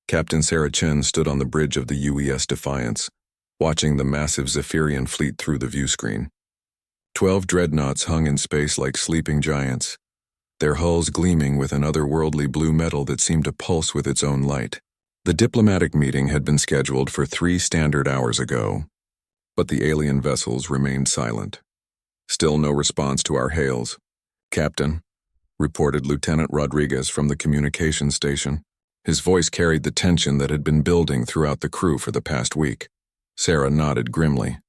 Captain Sarah Chen stood on the bridge of the UES Defiance, watching the massive Zephyrian fleet through the viewscreen. 12 dreadnoughts hung in space like sleeping giants, their hulls gleaming with an otherworldly blue metal that seemed to pulse with its own light. The diplomatic meeting had been scheduled for 3 standard hours ago, but the alien vessels remained silent. Still no response to our hails. "Captain," reported Lieutenant Rodriguez from the communications station. His voice carried the tension that had been building throughout the crew for the past week. Sarah nodded grimly.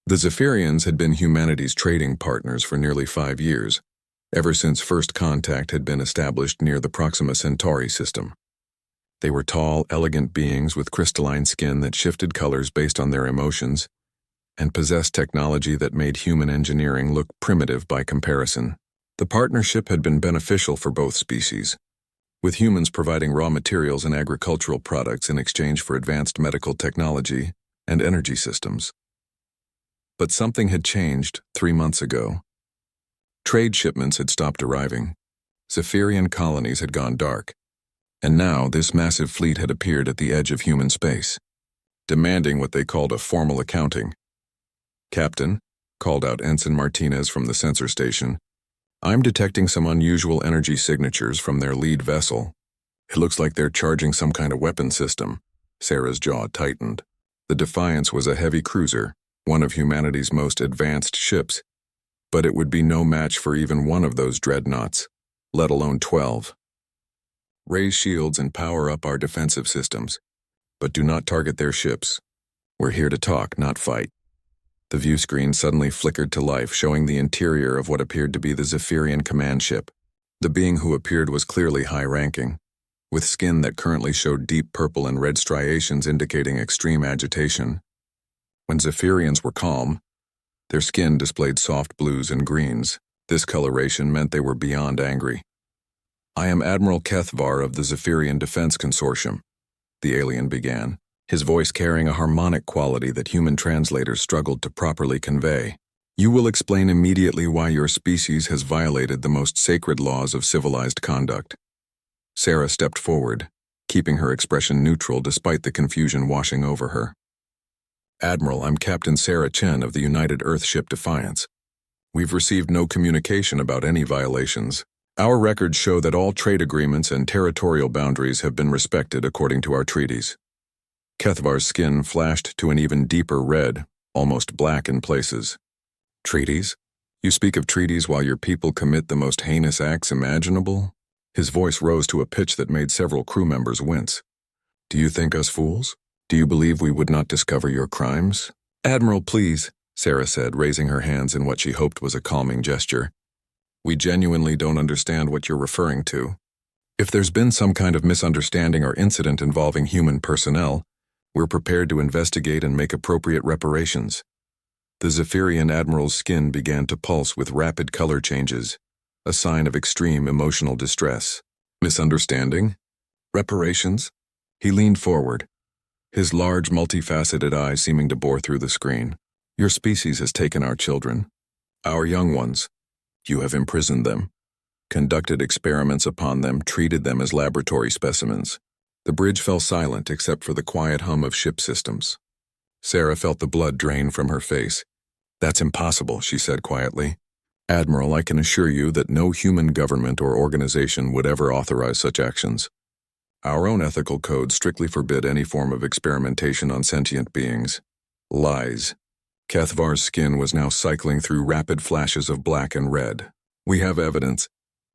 The Zephyrians had been humanity's trading partners for nearly 5 years, ever since first contact had been established near the Proxima Centauri system. They were tall, elegant beings with crystalline skin that shifted colors based on their emotions, and possessed technology that made human engineering look primitive by comparison. The partnership had been beneficial for both species, with humans providing raw materials and agricultural products in exchange for advanced medical technology and energy systems. But something had changed 3 months ago. Trade shipments had stopped arriving. Zephyrian colonies had gone dark, and now this massive fleet had appeared at the edge of human space, demanding what they called a formal accounting. "Captain," called out Ensign Martinez from the sensor station, "I'm detecting some unusual energy signatures from their lead vessel. It looks like they're charging some kind of weapon system." Sarah's jaw tightened. The Defiance was a heavy cruiser, one of humanity's most advanced ships, but it would be no match for even one of those dreadnoughts, let alone 12. "Raise shields and power up our defensive systems, but do not target their ships. We're here to talk, not fight." The viewscreen suddenly flickered to life, showing the interior of what appeared to be the Zephyrian command ship. The being who appeared was clearly high-ranking, with skin that currently showed deep purple and red striations indicating extreme agitation. When Zephyrians were calm, their skin displayed soft blues and greens. This coloration meant they were beyond angry. "I am Admiral Kethvar of the Zephyrian Defense Consortium," the alien began, his voice carrying a harmonic quality that human translators struggled to properly convey. "You will explain immediately why your species has violated the most sacred laws of civilized conduct." Sarah stepped forward, keeping her expression neutral despite the confusion washing over her. "Admiral, I'm Captain Sarah Chen of the United Earthship Defiance. We've received no communication about any violations. Our records show that all trade agreements and territorial boundaries have been respected according to our treaties." Kethvar's skin flashed to an even deeper red, almost black in places. "Treaties? You speak of treaties while your people commit the most heinous acts imaginable?" His voice rose to a pitch that made several crew members wince. "Do you think us fools? Do you believe we would not discover your crimes?" "Admiral, please," Sarah said, raising her hands in what she hoped was a calming gesture. "We genuinely don't understand what you're referring to. If there's been some kind of misunderstanding or incident involving human personnel, we're prepared to investigate and make appropriate reparations." The Zephyrian Admiral's skin began to pulse with rapid color changes, a sign of extreme emotional distress. "Misunderstanding? Reparations?" He leaned forward, his large, multifaceted eyes seeming to bore through the screen. "Your species has taken our children, our young ones. You have imprisoned them, conducted experiments upon them, treated them as laboratory specimens." The bridge fell silent except for the quiet hum of ship systems. Sarah felt the blood drain from her face. "That's impossible," she said quietly. "Admiral, I can assure you that no human government or organization would ever authorize such actions. Our own ethical codes strictly forbid any form of experimentation on sentient beings." "Lies." Kethvar's skin was now cycling through rapid flashes of black and red. "We have evidence.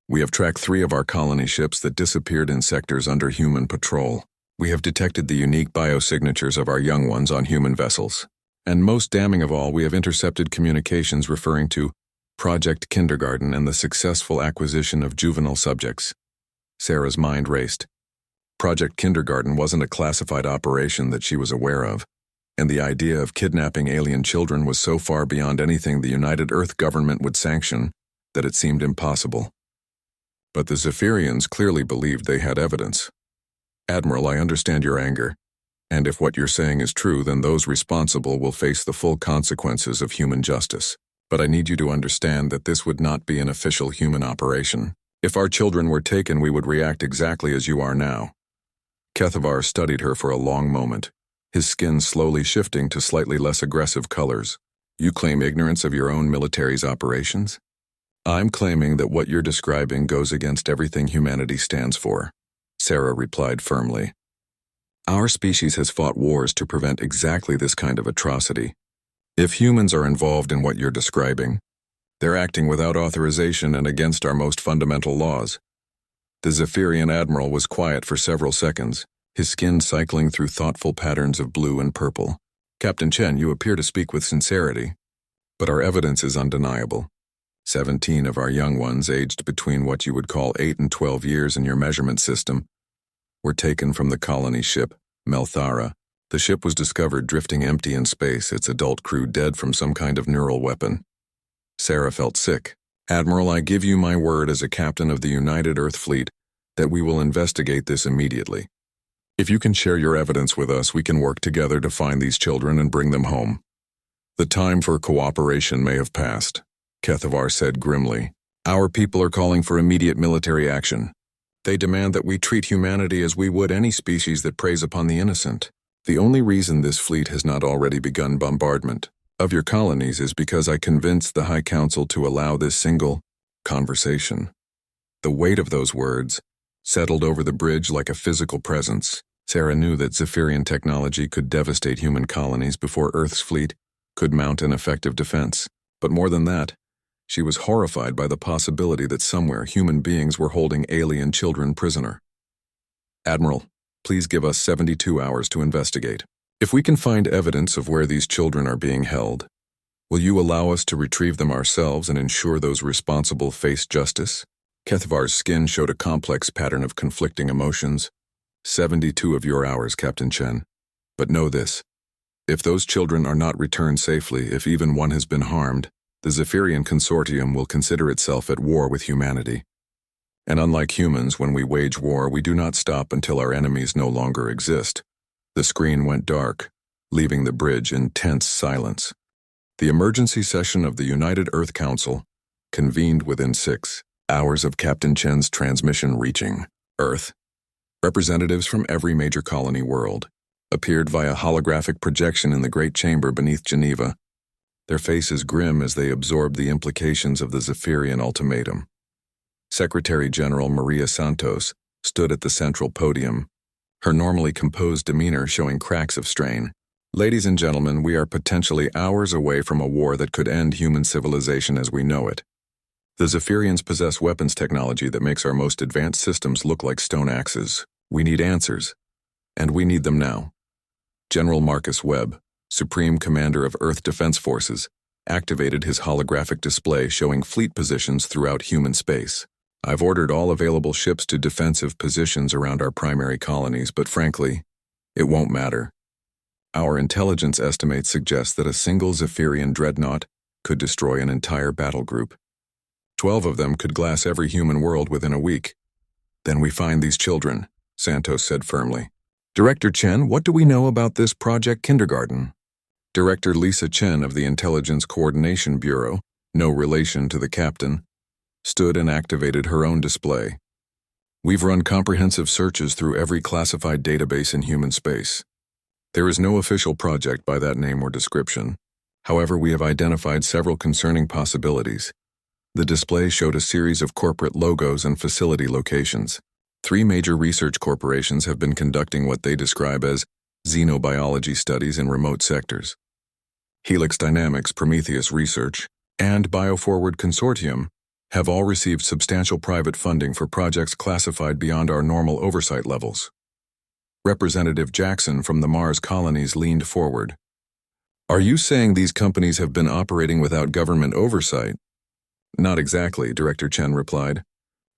We have tracked 3 of our colony ships that disappeared in sectors under human patrol. We have detected the unique biosignatures of our young ones on human vessels. And most damning of all, we have intercepted communications referring to Project Kindergarten and the successful acquisition of juvenile subjects." Sarah's mind raced. Project Kindergarten wasn't a classified operation that she was aware of, and the idea of kidnapping alien children was so far beyond anything the United Earth government would sanction that it seemed impossible. But the Zephyrians clearly believed they had evidence. "Admiral, I understand your anger, and if what you're saying is true, then those responsible will face the full consequences of human justice. But I need you to understand that this would not be an official human operation. If our children were taken, we would react exactly as you are now." Kethavar studied her for a long moment, his skin slowly shifting to slightly less aggressive colors. You claim ignorance of your own military's operations? I'm claiming that what you're describing goes against everything humanity stands for, Sarah replied firmly. Our species has fought wars to prevent exactly this kind of atrocity. If humans are involved in what you're describing, they're acting without authorization and against our most fundamental laws. The Zephyrian admiral was quiet for several seconds, his skin cycling through thoughtful patterns of blue and purple. Captain Chen, you appear to speak with sincerity, but our evidence is undeniable. 17 of our young ones, aged between what you would call 8 and 12 years in your measurement system, were taken from the colony ship, Melthara. The ship was discovered drifting empty in space, its adult crew dead from some kind of neural weapon. Sarah felt sick. Admiral, I give you my word as a captain of the United Earth Fleet that we will investigate this immediately. If you can share your evidence with us, we can work together to find these children and bring them home. The time for cooperation may have passed, Kethavar said grimly. Our people are calling for immediate military action. They demand that we treat humanity as we would any species that preys upon the innocent. The only reason this fleet has not already begun bombardment of your colonies is because I convinced the High Council to allow this single conversation. The weight of those words settled over the bridge like a physical presence. Sarah knew that Zephyrian technology could devastate human colonies before Earth's fleet could mount an effective defense. But more than that, she was horrified by the possibility that somewhere human beings were holding alien children prisoner. Admiral, please give us 72 hours to investigate. If we can find evidence of where these children are being held, will you allow us to retrieve them ourselves and ensure those responsible face justice? Kethavar's skin showed a complex pattern of conflicting emotions. 72 of your hours, Captain Chen. But know this. If those children are not returned safely, if even one has been harmed, the Zephyrian Consortium will consider itself at war with humanity. And unlike humans, when we wage war, we do not stop until our enemies no longer exist. The screen went dark, leaving the bridge in tense silence. The emergency session of the United Earth Council convened within 6 hours of Captain Chen's transmission reaching Earth. Representatives from every major colony world appeared via holographic projection in the great chamber beneath Geneva, their faces grim as they absorbed the implications of the Zephyrian ultimatum. Secretary General Maria Santos stood at the central podium, her normally composed demeanor showing cracks of strain. Ladies and gentlemen, we are potentially hours away from a war that could end human civilization as we know it. The Zephyrians possess weapons technology that makes our most advanced systems look like stone axes. We need answers, and we need them now. General Marcus Webb, Supreme Commander of Earth Defense Forces, activated his holographic display showing fleet positions throughout human space. I've ordered all available ships to defensive positions around our primary colonies, but frankly, it won't matter. Our intelligence estimates suggest that a single Zephyrian dreadnought could destroy an entire battle group. 12 of them could glass every human world within a week. Then we find these children, Santos said firmly. Director Chen, what do we know about this Project Kindergarten? Director Lisa Chen of the Intelligence Coordination Bureau, no relation to the captain, stood and activated her own display. We've run comprehensive searches through every classified database in human space. There is no official project by that name or description. However, we have identified several concerning possibilities. The display showed a series of corporate logos and facility locations. 3 major research corporations have been conducting what they describe as xenobiology studies in remote sectors. Helix Dynamics, Prometheus Research, and BioForward Consortium have all received substantial private funding for projects classified beyond our normal oversight levels. Representative Jackson from the Mars colonies leaned forward. Are you saying these companies have been operating without government oversight? Not exactly, Director Chen replied.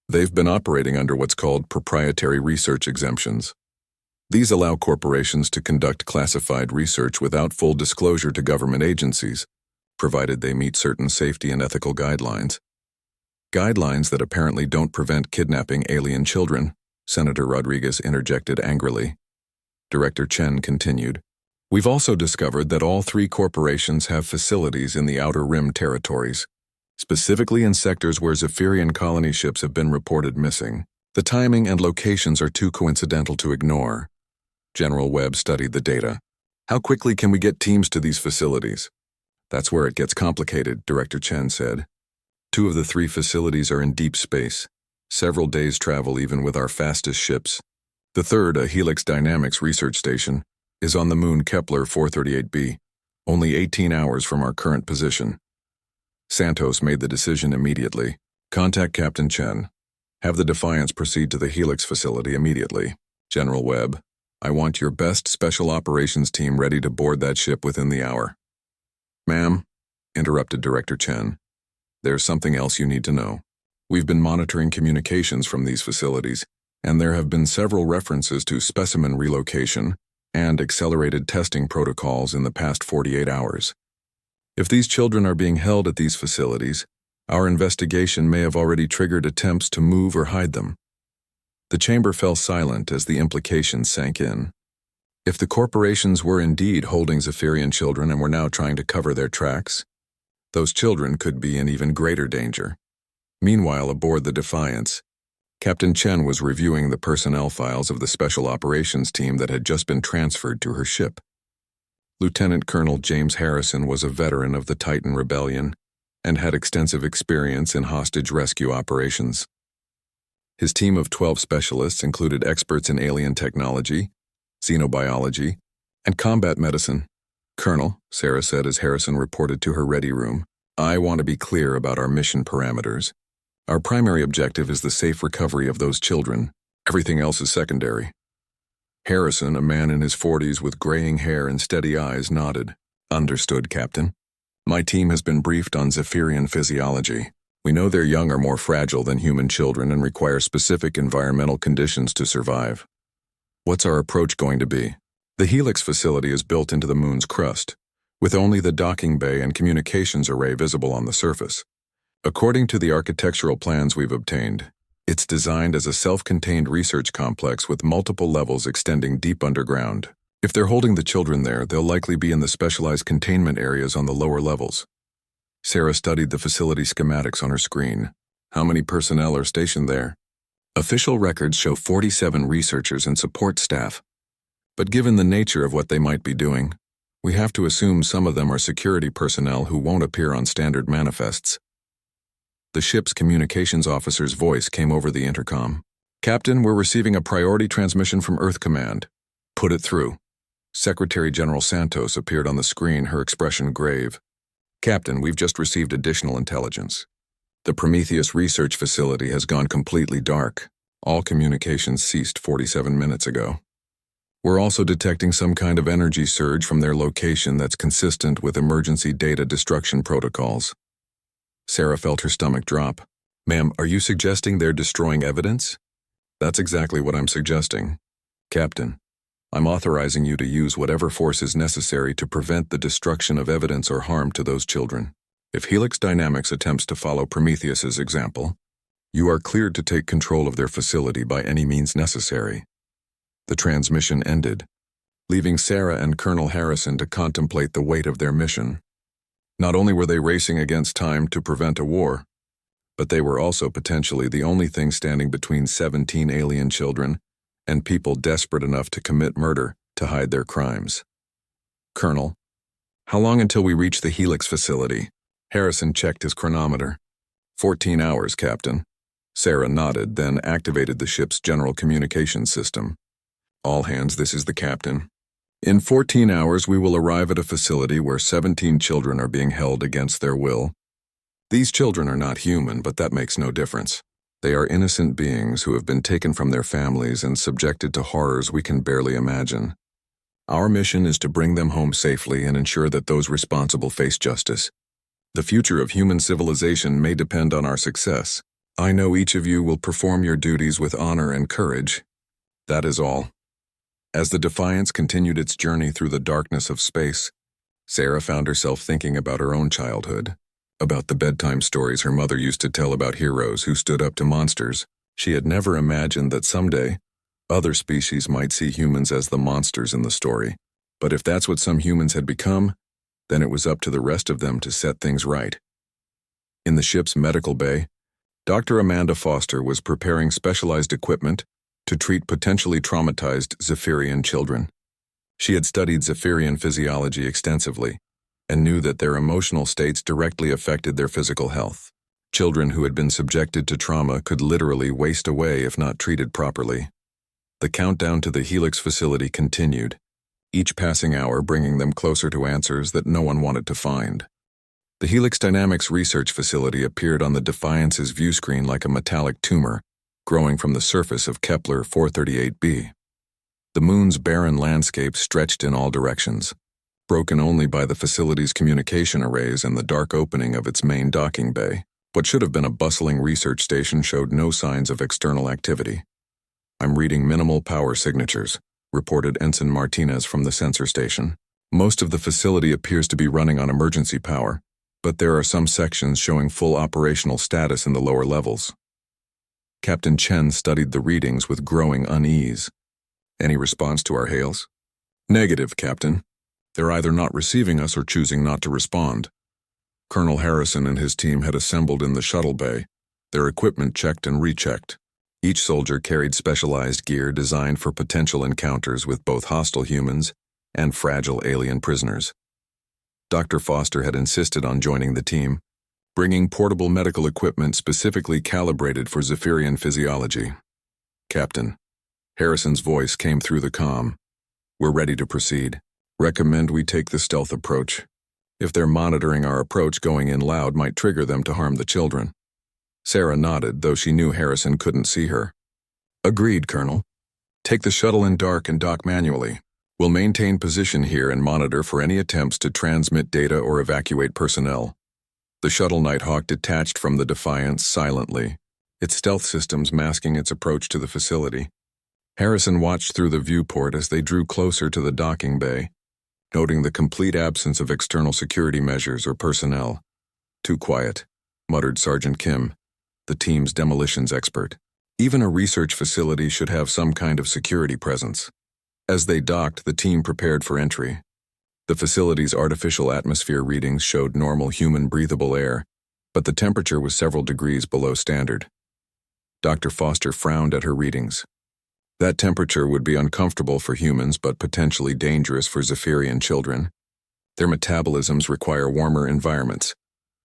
They've been operating under what's called proprietary research exemptions. These allow corporations to conduct classified research without full disclosure to government agencies, provided they meet certain safety and ethical guidelines. Guidelines that apparently don't prevent kidnapping alien children, Senator Rodriguez interjected angrily. Director Chen continued. We've also discovered that all 3 corporations have facilities in the Outer Rim territories, specifically in sectors where Zephyrian colony ships have been reported missing. The timing and locations are too coincidental to ignore. General Webb studied the data. How quickly can we get teams to these facilities? That's where it gets complicated, Director Chen said. 2 of the 3 facilities are in deep space, several days' travel even with our fastest ships. The third, a Helix Dynamics research station, is on the moon Kepler 438b, only 18 hours from our current position. Santos made the decision immediately. Contact Captain Chen. Have the Defiance proceed to the Helix facility immediately. General Webb, I want your best special operations team ready to board that ship within the hour. Ma'am, interrupted Director Chen, there's something else you need to know. We've been monitoring communications from these facilities, and there have been several references to specimen relocation and accelerated testing protocols in the past 48 hours. If these children are being held at these facilities, our investigation may have already triggered attempts to move or hide them. The chamber fell silent as the implications sank in. If the corporations were indeed holding Zephyrian children and were now trying to cover their tracks, those children could be in even greater danger. Meanwhile, aboard the Defiance, Captain Chen was reviewing the personnel files of the Special Operations team that had just been transferred to her ship. Lieutenant Colonel James Harrison was a veteran of the Titan Rebellion and had extensive experience in hostage rescue operations. His team of 12 specialists included experts in alien technology, xenobiology, and combat medicine. Colonel, Sarah said as Harrison reported to her ready room, I want to be clear about our mission parameters. Our primary objective is the safe recovery of those children. Everything else is secondary. Harrison, a man in his 40s with graying hair and steady eyes, nodded. Understood, Captain. My team has been briefed on Zephyrian physiology. We know their young are more fragile than human children and require specific environmental conditions to survive. What's our approach going to be? The Helix facility is built into the moon's crust, with only the docking bay and communications array visible on the surface. According to the architectural plans we've obtained, it's designed as a self-contained research complex with multiple levels extending deep underground. If they're holding the children there, they'll likely be in the specialized containment areas on the lower levels. Sarah studied the facility schematics on her screen. How many personnel are stationed there? Official records show 47 researchers and support staff. But given the nature of what they might be doing, we have to assume some of them are security personnel who won't appear on standard manifests. The ship's communications officer's voice came over the intercom. Captain, we're receiving a priority transmission from Earth Command. Put it through. Secretary General Santos appeared on the screen, her expression grave. Captain, we've just received additional intelligence. The Prometheus research facility has gone completely dark. All communications ceased 47 minutes ago. We're also detecting some kind of energy surge from their location that's consistent with emergency data destruction protocols. Sarah felt her stomach drop. Ma'am, are you suggesting they're destroying evidence? That's exactly what I'm suggesting. Captain, I'm authorizing you to use whatever force is necessary to prevent the destruction of evidence or harm to those children. If Helix Dynamics attempts to follow Prometheus's example, you are cleared to take control of their facility by any means necessary. The transmission ended, leaving Sarah and Colonel Harrison to contemplate the weight of their mission. Not only were they racing against time to prevent a war, but they were also potentially the only thing standing between 17 alien children and people desperate enough to commit murder to hide their crimes. Colonel, how long until we reach the Helix facility? Harrison checked his chronometer. 14 hours, Captain. Sarah nodded, then activated the ship's general communications system. All hands, this is the captain. In 14 hours, we will arrive at a facility where 17 children are being held against their will. These children are not human, but that makes no difference. They are innocent beings who have been taken from their families and subjected to horrors we can barely imagine. Our mission is to bring them home safely and ensure that those responsible face justice. The future of human civilization may depend on our success. I know each of you will perform your duties with honor and courage. That is all. As the Defiance continued its journey through the darkness of space, Sarah found herself thinking about her own childhood, about the bedtime stories her mother used to tell about heroes who stood up to monsters. She had never imagined that someday, other species might see humans as the monsters in the story. But if that's what some humans had become, then it was up to the rest of them to set things right. In the ship's medical bay, Dr. Amanda Foster was preparing specialized equipment to treat potentially traumatized Zephyrian children. She had studied Zephyrian physiology extensively and knew that their emotional states directly affected their physical health. Children who had been subjected to trauma could literally waste away if not treated properly. The countdown to the Helix facility continued, each passing hour bringing them closer to answers that no one wanted to find. The Helix Dynamics Research Facility appeared on the Defiance's view screen like a metallic tumor, growing from the surface of Kepler 438b. The moon's barren landscape stretched in all directions, broken only by the facility's communication arrays and the dark opening of its main docking bay. What should have been a bustling research station showed no signs of external activity. "I'm reading minimal power signatures," reported Ensign Martinez from the sensor station. "Most of the facility appears to be running on emergency power, but there are some sections showing full operational status in the lower levels." Captain Chen studied the readings with growing unease. "Any response to our hails?" "Negative, Captain. They're either not receiving us or choosing not to respond." Colonel Harrison and his team had assembled in the shuttle bay, their equipment checked and rechecked. Each soldier carried specialized gear designed for potential encounters with both hostile humans and fragile alien prisoners. Dr. Foster had insisted on joining the team, bringing portable medical equipment specifically calibrated for Zephyrian physiology. "Captain," Harrison's voice came through the comm. "We're ready to proceed. Recommend we take the stealth approach. If they're monitoring our approach, going in loud might trigger them to harm the children." Sarah nodded, though she knew Harrison couldn't see her. "Agreed, Colonel. Take the shuttle in dark and dock manually. We'll maintain position here and monitor for any attempts to transmit data or evacuate personnel." The shuttle Nighthawk detached from the Defiance silently, its stealth systems masking its approach to the facility. Harrison watched through the viewport as they drew closer to the docking bay, noting the complete absence of external security measures or personnel. "Too quiet," muttered Sergeant Kim, the team's demolitions expert. "Even a research facility should have some kind of security presence." As they docked, the team prepared for entry. The facility's artificial atmosphere readings showed normal human breathable air, but the temperature was several degrees below standard. Dr. Foster frowned at her readings. That temperature would be uncomfortable for humans but potentially dangerous for Zephyrian children. Their metabolisms require warmer environments.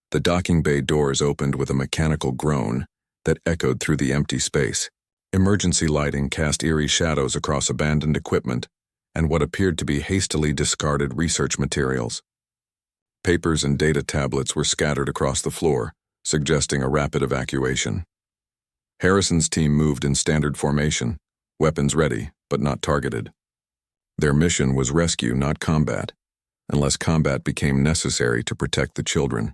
The docking bay doors opened with a mechanical groan that echoed through the empty space. Emergency lighting cast eerie shadows across abandoned equipment and what appeared to be hastily discarded research materials. Papers and data tablets were scattered across the floor, suggesting a rapid evacuation. Harrison's team moved in standard formation, weapons ready, but not targeted. Their mission was rescue, not combat, unless combat became necessary to protect the children.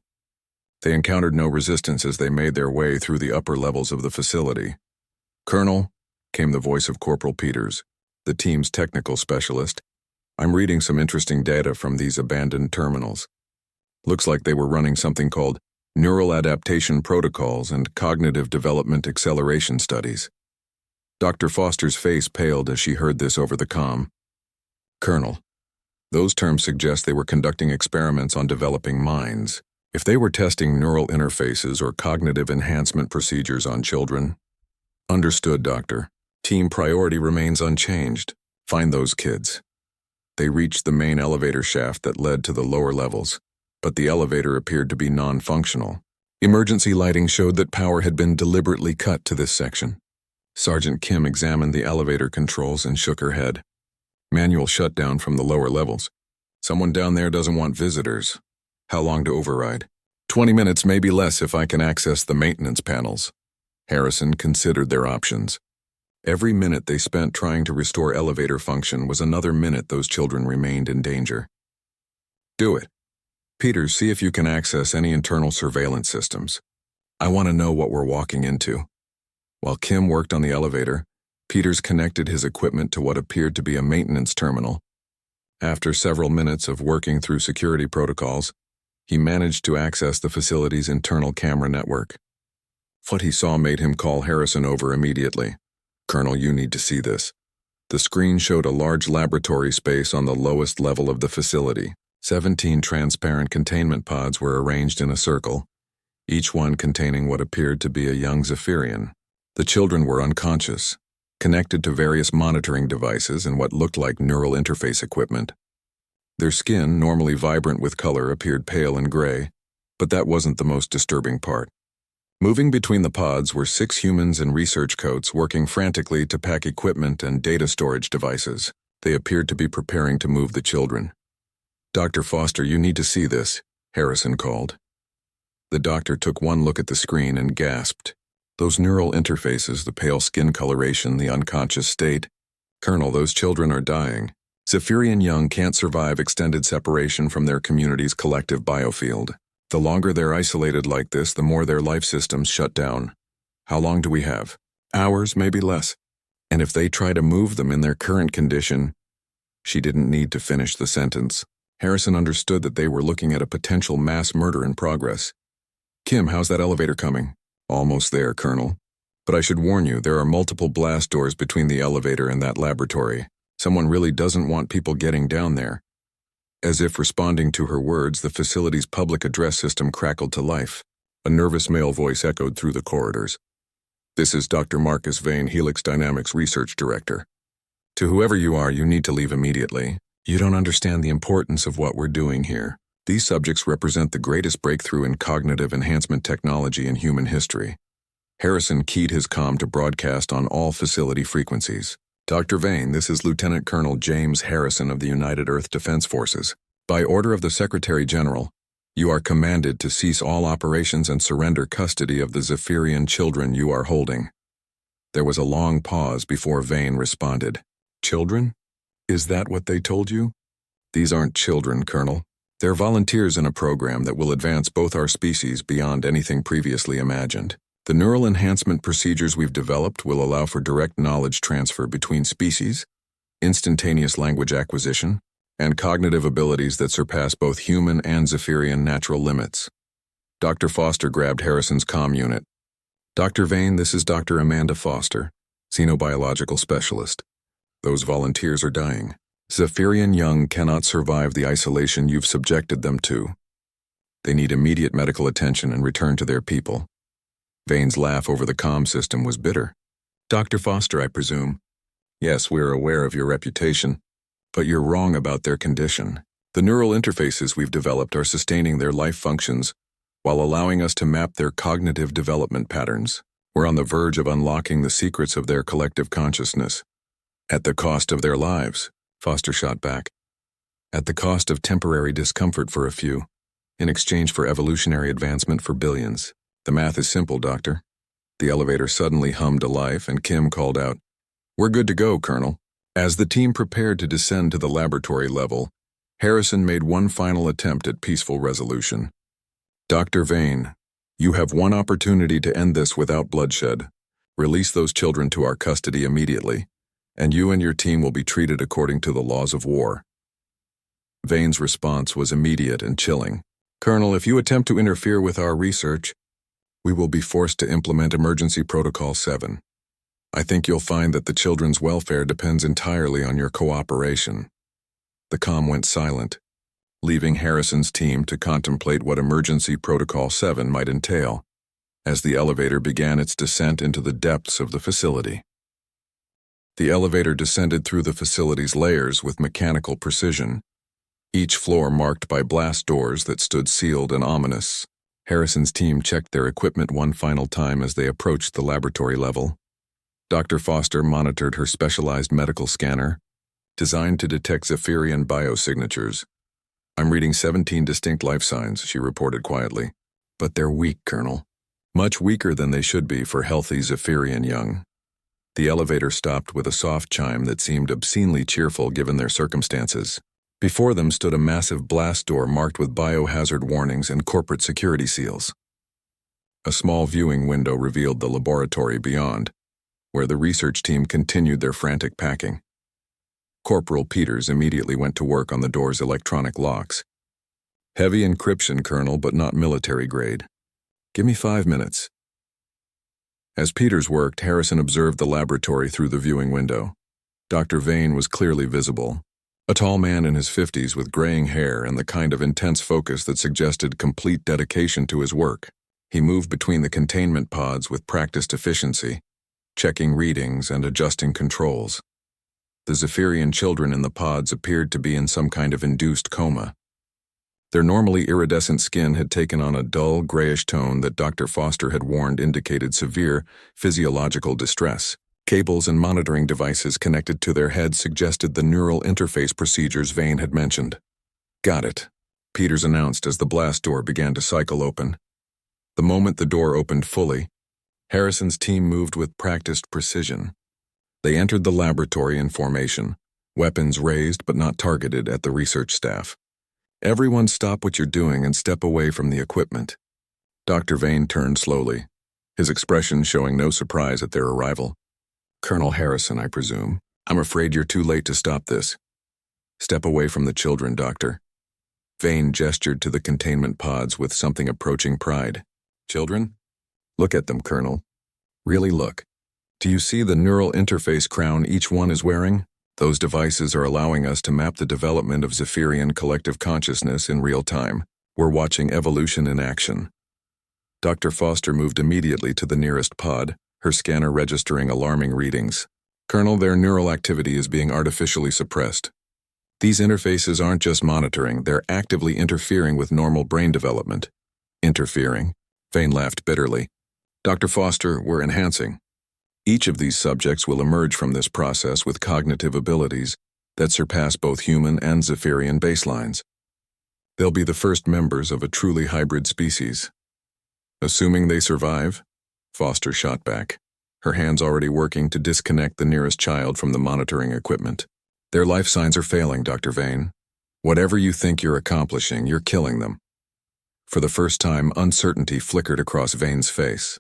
They encountered no resistance as they made their way through the upper levels of the facility. "Colonel," came the voice of Corporal Peters, the team's technical specialist, "I'm reading some interesting data from these abandoned terminals. Looks like they were running something called neural adaptation protocols and cognitive development acceleration studies." Dr. Foster's face paled as she heard this over the comm. "Colonel, those terms suggest they were conducting experiments on developing minds. If they were testing neural interfaces or cognitive enhancement procedures on children..." "Understood, Doctor. Team priority remains unchanged. Find those kids." They reached the main elevator shaft that led to the lower levels, but the elevator appeared to be non-functional. Emergency lighting showed that power had been deliberately cut to this section. Sergeant Kim examined the elevator controls and shook her head. "Manual shutdown from the lower levels. Someone down there doesn't want visitors. How long to override?" 20 minutes, maybe less if I can access the maintenance panels." Harrison considered their options. Every minute they spent trying to restore elevator function was another minute those children remained in danger. "Do it. Peters, see if you can access any internal surveillance systems. I want to know what we're walking into." While Kim worked on the elevator, Peters connected his equipment to what appeared to be a maintenance terminal. After several minutes of working through security protocols, he managed to access the facility's internal camera network. What he saw made him call Harrison over immediately. "Colonel, you need to see this." The screen showed a large laboratory space on the lowest level of the facility. 17 transparent containment pods were arranged in a circle, each one containing what appeared to be a young Zephyrian. The children were unconscious, connected to various monitoring devices and what looked like neural interface equipment. Their skin, normally vibrant with color, appeared pale and gray, but that wasn't the most disturbing part. Moving between the pods were 6 humans in research coats working frantically to pack equipment and data storage devices. They appeared to be preparing to move the children. "Dr. Foster, you need to see this," Harrison called. The doctor took one look at the screen and gasped. Those neural interfaces, the pale skin coloration, the unconscious state. "Colonel, those children are dying. Zephyrian young can't survive extended separation from their community's collective biofield. The longer they're isolated like this, the more their life systems shut down. How long do we have? Hours, maybe less. And if they try to move them in their current condition..." She didn't need to finish the sentence. Harrison understood that they were looking at a potential mass murder in progress. "Kim, how's that elevator coming?" "Almost there, Colonel. But I should warn you, there are multiple blast doors between the elevator and that laboratory. Someone really doesn't want people getting down there." As if responding to her words, the facility's public address system crackled to life. A nervous male voice echoed through the corridors. "This is Dr. Marcus Vane, Helix Dynamics Research Director. To whoever you are, you need to leave immediately. You don't understand the importance of what we're doing here. These subjects represent the greatest breakthrough in cognitive enhancement technology in human history." Harrison keyed his comm to broadcast on all facility frequencies. "Dr. Vane, this is Lieutenant Colonel James Harrison of the United Earth Defense Forces. By order of the Secretary General, you are commanded to cease all operations and surrender custody of the Zephyrian children you are holding." There was a long pause before Vane responded. "Children? Is that what they told you?" "These aren't children, Colonel. They're volunteers in a program that will advance both our species beyond anything previously imagined. The neural enhancement procedures we've developed will allow for direct knowledge transfer between species, instantaneous language acquisition, and cognitive abilities that surpass both human and Zephyrian natural limits." Dr. Foster grabbed Harrison's comm unit. "Dr. Vane, this is Dr. Amanda Foster, xenobiological specialist. Those volunteers are dying. Zephyrian young cannot survive the isolation you've subjected them to. They need immediate medical attention and return to their people." Vane's laugh over the comm system was bitter. "Dr. Foster, I presume." "Yes, we're aware of your reputation, but you're wrong about their condition. The neural interfaces we've developed are sustaining their life functions while allowing us to map their cognitive development patterns. We're on the verge of unlocking the secrets of their collective consciousness. At the cost of their lives," Foster shot back. "At the cost of temporary discomfort for a few, in exchange for evolutionary advancement for billions. The math is simple, Doctor." The elevator suddenly hummed to life and Kim called out, "We're good to go, Colonel." As the team prepared to descend to the laboratory level, Harrison made one final attempt at peaceful resolution. "Dr. Vane, you have one opportunity to end this without bloodshed. Release those children to our custody immediately, and you and your team will be treated according to the laws of war." Vane's response was immediate and chilling. "Colonel, if you attempt to interfere with our research, we will be forced to implement Emergency Protocol 7. I think you'll find that the children's welfare depends entirely on your cooperation." The comm went silent, leaving Harrison's team to contemplate what Emergency Protocol 7 might entail, as the elevator began its descent into the depths of the facility. The elevator descended through the facility's layers with mechanical precision, each floor marked by blast doors that stood sealed and ominous. Harrison's team checked their equipment one final time as they approached the laboratory level. Dr. Foster monitored her specialized medical scanner, designed to detect Zephyrian biosignatures. "I'm reading 17 distinct life signs," she reported quietly. "But they're weak, Colonel. Much weaker than they should be for healthy Zephyrian young." The elevator stopped with a soft chime that seemed obscenely cheerful given their circumstances. Before them stood a massive blast door marked with biohazard warnings and corporate security seals. A small viewing window revealed the laboratory beyond, where the research team continued their frantic packing. Corporal Peters immediately went to work on the door's electronic locks. "Heavy encryption, Colonel, but not military grade. Give me 5 minutes." As Peters worked, Harrison observed the laboratory through the viewing window. Dr. Vane was clearly visible. A tall man in his 50s with graying hair and the kind of intense focus that suggested complete dedication to his work. He moved between the containment pods with practiced efficiency, checking readings and adjusting controls. The Zephyrian children in the pods appeared to be in some kind of induced coma. Their normally iridescent skin had taken on a dull, grayish tone that Dr. Foster had warned indicated severe physiological distress. Cables and monitoring devices connected to their heads suggested the neural interface procedures Vane had mentioned. "Got it," Peters announced as the blast door began to cycle open. The moment the door opened fully, Harrison's team moved with practiced precision. They entered the laboratory in formation, weapons raised but not targeted at the research staff. "Everyone stop what you're doing and step away from the equipment." Dr. Vane turned slowly, his expression showing no surprise at their arrival. "Colonel Harrison, I presume. I'm afraid you're too late to stop this. Step away from the children, Doctor." Vane gestured to the containment pods with something approaching pride. "Children? Look at them, Colonel. Really look. Do you see the neural interface crown each one is wearing? Those devices are allowing us to map the development of Zephyrian collective consciousness in real time. We're watching evolution in action." Dr. Foster moved immediately to the nearest pod, her scanner registering alarming readings. "Colonel, their neural activity is being artificially suppressed. These interfaces aren't just monitoring, they're actively interfering with normal brain development." "Interfering?" Vane laughed bitterly. "Dr. Foster, we're enhancing. Each of these subjects will emerge from this process with cognitive abilities that surpass both human and Zephyrian baselines. They'll be the first members of a truly hybrid species." "Assuming they survive?" Foster shot back, her hands already working to disconnect the nearest child from the monitoring equipment. "Their life signs are failing, Dr. Vane. Whatever you think you're accomplishing, you're killing them." For the first time, uncertainty flickered across Vane's face.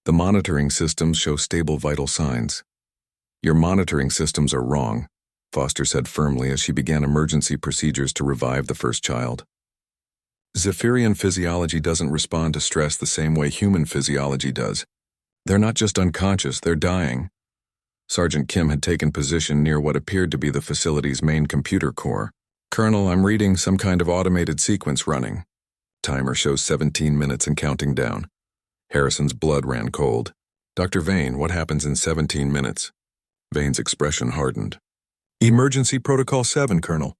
"The monitoring systems show stable vital signs." "Your monitoring systems are wrong," Foster said firmly as she began emergency procedures to revive the first child. "Zephyrian physiology doesn't respond to stress the same way human physiology does. They're not just unconscious, they're dying." Sergeant Kim had taken position near what appeared to be the facility's main computer core. "Colonel, I'm reading some kind of automated sequence running. Timer shows 17 minutes and counting down." Harrison's blood ran cold. "Dr. Vane, what happens in 17 minutes? Vane's expression hardened. "Emergency Protocol 7, Colonel.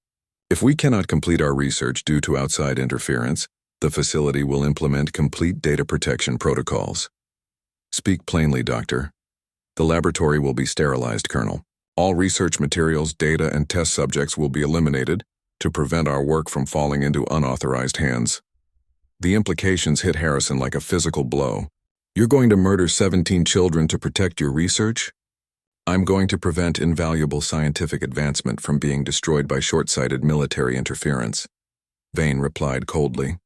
If we cannot complete our research due to outside interference, the facility will implement complete data protection protocols." "Speak plainly, Doctor." "The laboratory will be sterilized, Colonel. All research materials, data, and test subjects will be eliminated to prevent our work from falling into unauthorized hands." The implications hit Harrison like a physical blow. "You're going to murder 17 children to protect your research?" "I'm going to prevent invaluable scientific advancement from being destroyed by short-sighted military interference," Vane replied coldly.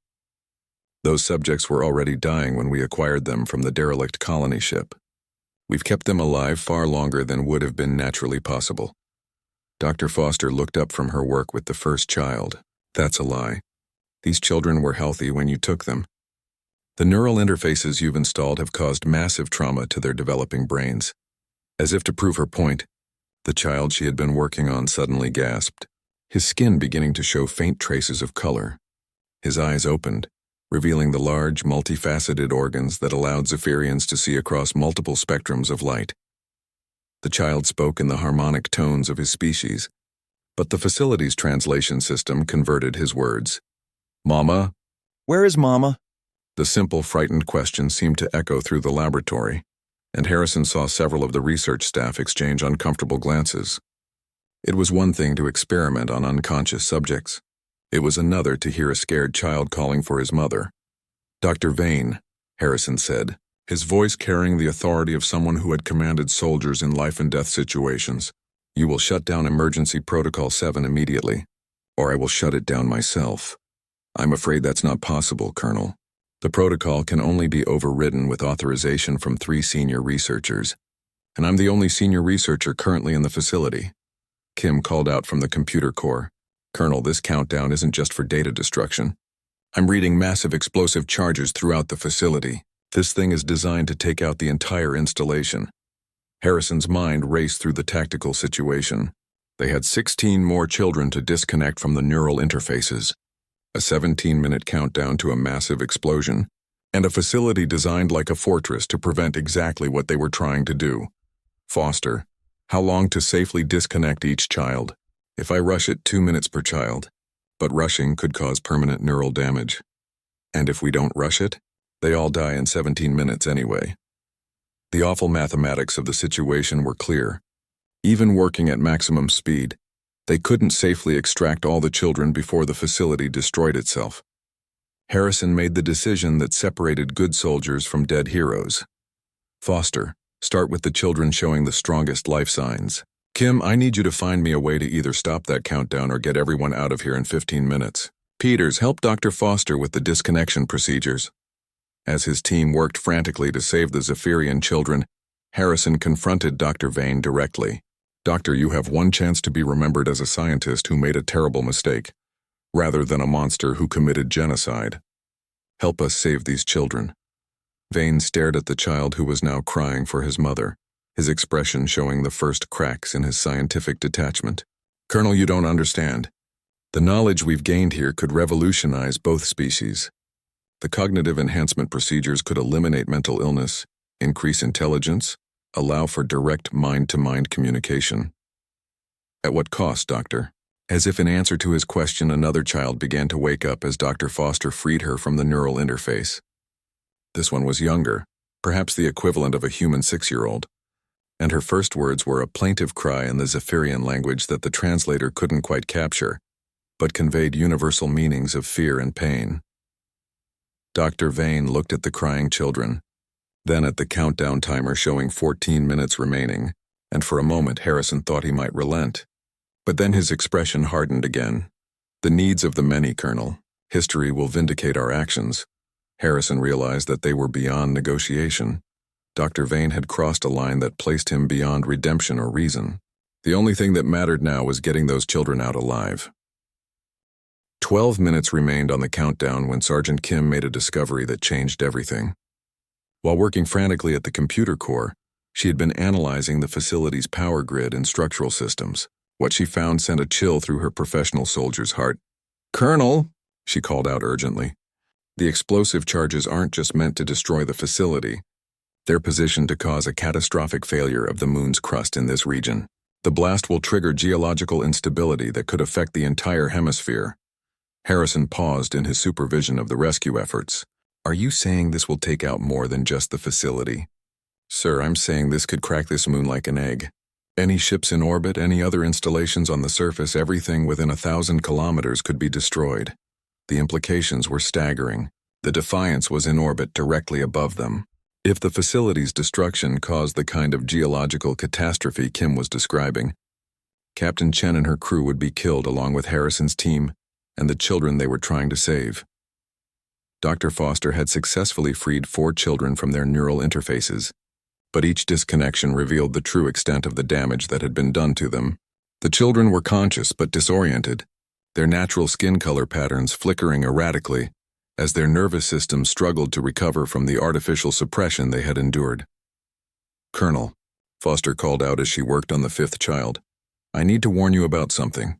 "Those subjects were already dying when we acquired them from the derelict colony ship. We've kept them alive far longer than would have been naturally possible." Dr. Foster looked up from her work with the first child. "That's a lie. These children were healthy when you took them. The neural interfaces you've installed have caused massive trauma to their developing brains." As if to prove her point, the child she had been working on suddenly gasped, his skin beginning to show faint traces of color. His eyes opened, revealing the large, multifaceted organs that allowed Zephyrians to see across multiple spectrums of light. The child spoke in the harmonic tones of his species, but the facility's translation system converted his words. "Mama?" "Where is Mama?" The simple, frightened question seemed to echo through the laboratory, and Harrison saw several of the research staff exchange uncomfortable glances. It was one thing to experiment on unconscious subjects. It was another to hear a scared child calling for his mother. "Dr. Vane," Harrison said, his voice carrying the authority of someone who had commanded soldiers in life-and-death situations, "you will shut down Emergency Protocol 7 immediately, or I will shut it down myself." "I'm afraid that's not possible, Colonel. The protocol can only be overridden with authorization from 3 senior researchers, and I'm the only senior researcher currently in the facility." Kim called out from the computer core. "Colonel, this countdown isn't just for data destruction. I'm reading massive explosive charges throughout the facility. This thing is designed to take out the entire installation." Harrison's mind raced through the tactical situation. They had 16 more children to disconnect from the neural interfaces. A 17-minute countdown to a massive explosion, and a facility designed like a fortress to prevent exactly what they were trying to do. Foster, how long to safely disconnect each child? If I rush it, 2 minutes per child. But rushing could cause permanent neural damage. And if we don't rush it, they all die in 17 minutes anyway. The awful mathematics of the situation were clear. Even working at maximum speed, they couldn't safely extract all the children before the facility destroyed itself. Harrison made the decision that separated good soldiers from dead heroes. Foster, start with the children showing the strongest life signs. Kim, I need you to find me a way to either stop that countdown or get everyone out of here in 15 minutes. Peters, help Dr. Foster with the disconnection procedures. As his team worked frantically to save the Zephyrian children, Harrison confronted Dr. Vane directly. Doctor, you have one chance to be remembered as a scientist who made a terrible mistake, rather than a monster who committed genocide. Help us save these children. Vane stared at the child who was now crying for his mother, his expression showing the first cracks in his scientific detachment. Colonel, you don't understand. The knowledge we've gained here could revolutionize both species. The cognitive enhancement procedures could eliminate mental illness, increase intelligence, allow for direct mind-to-mind communication. At what cost, Doctor? As if in answer to his question, another child began to wake up as Dr. Foster freed her from the neural interface. This one was younger, perhaps the equivalent of a human 6-year-old, and her first words were a plaintive cry in the Zephyrian language that the translator couldn't quite capture, but conveyed universal meanings of fear and pain. Dr. Vane looked at the crying children, then at the countdown timer showing 14 minutes remaining, and for a moment Harrison thought he might relent. But then his expression hardened again. The needs of the many, Colonel. History will vindicate our actions. Harrison realized that they were beyond negotiation. Dr. Vane had crossed a line that placed him beyond redemption or reason. The only thing that mattered now was getting those children out alive. 12 minutes remained on the countdown when Sergeant Kim made a discovery that changed everything. While working frantically at the computer core, she had been analyzing the facility's power grid and structural systems. What she found sent a chill through her professional soldier's heart. Colonel, she called out urgently. The explosive charges aren't just meant to destroy the facility. They're positioned to cause a catastrophic failure of the moon's crust in this region. The blast will trigger geological instability that could affect the entire hemisphere. Harrison paused in his supervision of the rescue efforts. Are you saying this will take out more than just the facility? Sir, I'm saying this could crack this moon like an egg. Any ships in orbit, any other installations on the surface, everything within 1,000 kilometers could be destroyed. The implications were staggering. The Defiance was in orbit directly above them. If the facility's destruction caused the kind of geological catastrophe Kim was describing, Captain Chen and her crew would be killed along with Harrison's team and the children they were trying to save. Dr. Foster had successfully freed 4 children from their neural interfaces, but each disconnection revealed the true extent of the damage that had been done to them. The children were conscious but disoriented, their natural skin color patterns flickering erratically as their nervous systems struggled to recover from the artificial suppression they had endured. Colonel, Foster called out as she worked on the 5th child, I need to warn you about something.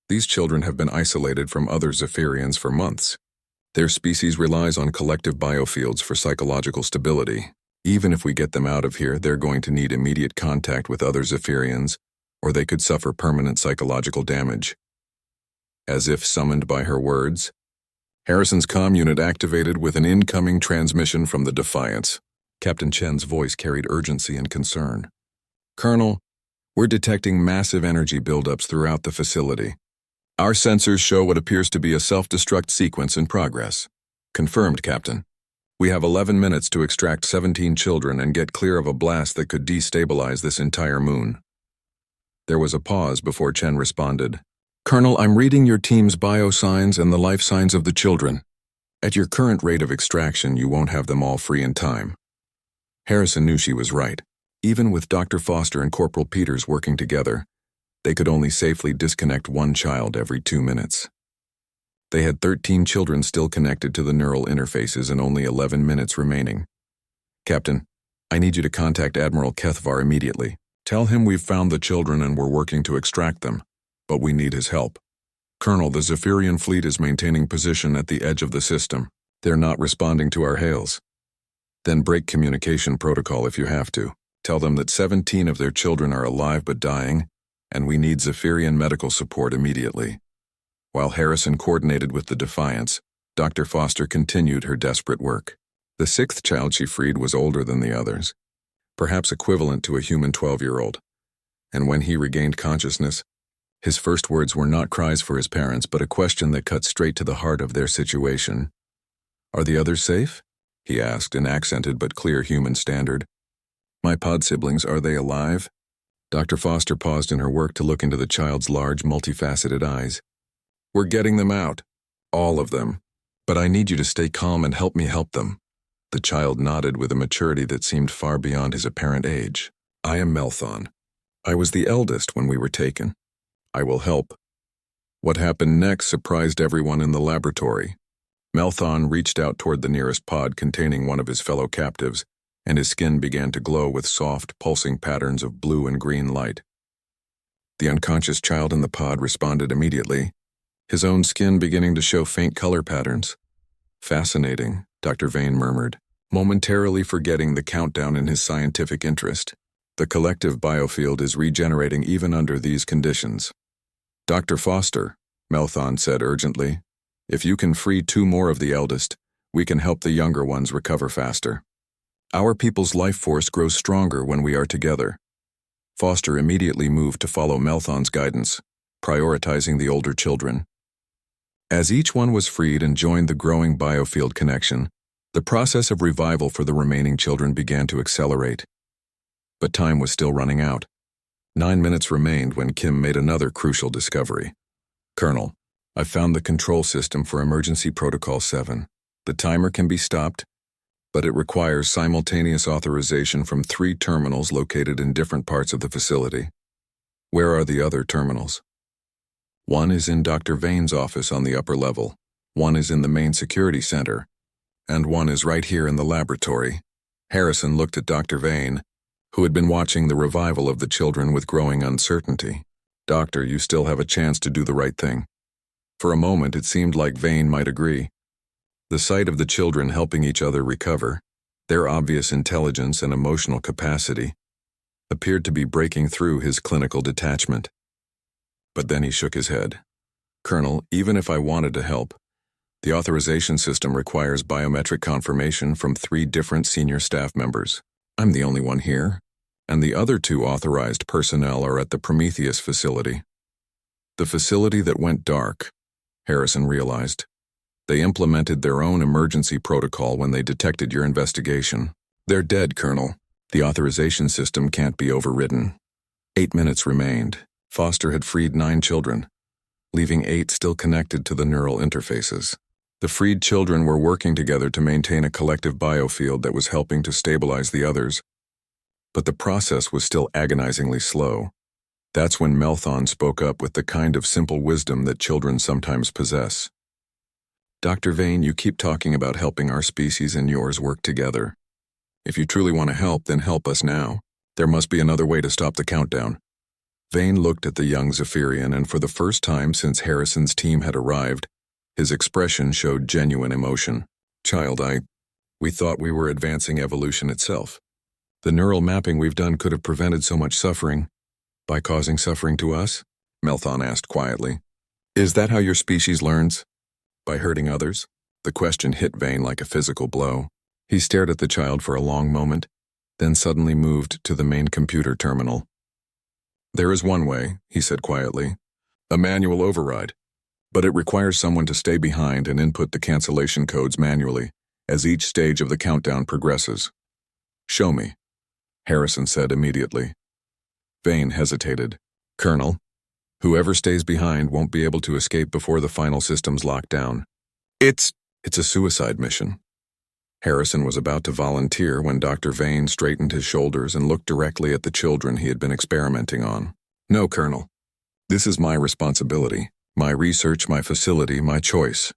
These children have been isolated from other Zephyrians for months. Their species relies on collective biofields for psychological stability. Even if we get them out of here, they're going to need immediate contact with other Zephyrians, or they could suffer permanent psychological damage. As if summoned by her words, Harrison's comm unit activated with an incoming transmission from the Defiance. Captain Chen's voice carried urgency and concern. Colonel, we're detecting massive energy buildups throughout the facility. Our sensors show what appears to be a self-destruct sequence in progress. Confirmed, Captain. We have 11 minutes to extract 17 children and get clear of a blast that could destabilize this entire moon. There was a pause before Chen responded. Colonel, I'm reading your team's biosigns and the life signs of the children. At your current rate of extraction, you won't have them all free in time. Harrison knew she was right. Even with Dr. Foster and Corporal Peters working together, they could only safely disconnect 1 child every 2 minutes. They had 13 children still connected to the neural interfaces and only 11 minutes remaining. Captain, I need you to contact Admiral Kethvar immediately. Tell him we've found the children and we're working to extract them, but we need his help. Colonel, the Zephyrian fleet is maintaining position at the edge of the system. They're not responding to our hails. Then break communication protocol if you have to. Tell them that 17 of their children are alive but dying, and we need Zephyrian medical support immediately. While Harrison coordinated with the Defiance, Dr. Foster continued her desperate work. The 6th child she freed was older than the others, perhaps equivalent to a human 12-year-old. And when he regained consciousness, his first words were not cries for his parents, but a question that cut straight to the heart of their situation. "Are the others safe?" he asked in accented but clear human standard. "My pod siblings, are they alive?" Dr. Foster paused in her work to look into the child's large, multifaceted eyes. "We're getting them out. All of them. But I need you to stay calm and help me help them." The child nodded with a maturity that seemed far beyond his apparent age. "I am Melthon. I was the eldest when we were taken. I will help." What happened next surprised everyone in the laboratory. Melthon reached out toward the nearest pod containing one of his fellow captives, and his skin began to glow with soft, pulsing patterns of blue and green light. The unconscious child in the pod responded immediately, his own skin beginning to show faint color patterns. "Fascinating," Dr. Vane murmured, momentarily forgetting the countdown in his scientific interest. "The collective biofield is regenerating even under these conditions." "Dr. Foster," Melthon said urgently, "if you can free 2 more of the eldest, we can help the younger ones recover faster. Our people's life force grows stronger when we are together." Foster immediately moved to follow Melthon's guidance, prioritizing the older children. As each one was freed and joined the growing biofield connection, the process of revival for the remaining children began to accelerate. But time was still running out. 9 minutes remained when Kim made another crucial discovery. "Colonel, I've found the control system for Emergency Protocol 7. The timer can be stopped, but it requires simultaneous authorization from 3 terminals located in different parts of the facility." "Where are the other terminals?" "One is in Dr. Vane's office on the upper level, one is in the main security center, and one is right here in the laboratory." Harrison looked at Dr. Vane, who had been watching the revival of the children with growing uncertainty. "Doctor, you still have a chance to do the right thing." For a moment it seemed like Vane might agree. The sight of the children helping each other recover, their obvious intelligence and emotional capacity, appeared to be breaking through his clinical detachment. But then he shook his head. "Colonel, even if I wanted to help, the authorization system requires biometric confirmation from 3 different senior staff members. I'm the only one here, and the other 2 authorized personnel are at the Prometheus facility." The facility that went dark, Harrison realized. They implemented their own emergency protocol when they detected your investigation. "They're dead, Colonel. The authorization system can't be overridden." 8 minutes remained. Foster had freed 9 children, leaving 8 still connected to the neural interfaces. The freed children were working together to maintain a collective biofield that was helping to stabilize the others. But the process was still agonizingly slow. That's when Melthon spoke up with the kind of simple wisdom that children sometimes possess. "Dr. Vane, you keep talking about helping our species and yours work together. If you truly want to help, then help us now. There must be another way to stop the countdown." Vane looked at the young Zephyrian, and for the first time since Harrison's team had arrived, his expression showed genuine emotion. "Child, we thought we were advancing evolution itself. The neural mapping we've done could have prevented so much suffering. By causing suffering to us?" Melthon asked quietly. "Is that how your species learns? By hurting others?" The question hit Vane like a physical blow. He stared at the child for a long moment, then suddenly moved to the main computer terminal. "There is one way," he said quietly. "A manual override. But it requires someone to stay behind and input the cancellation codes manually as each stage of the countdown progresses." "Show me," Harrison said immediately. Vane hesitated. "Colonel, whoever stays behind won't be able to escape before the final systems lock down. It's a suicide mission." Harrison was about to volunteer when Dr. Vane straightened his shoulders and looked directly at the children he had been experimenting on. "No, Colonel. This is my responsibility, my research, my facility, my choice."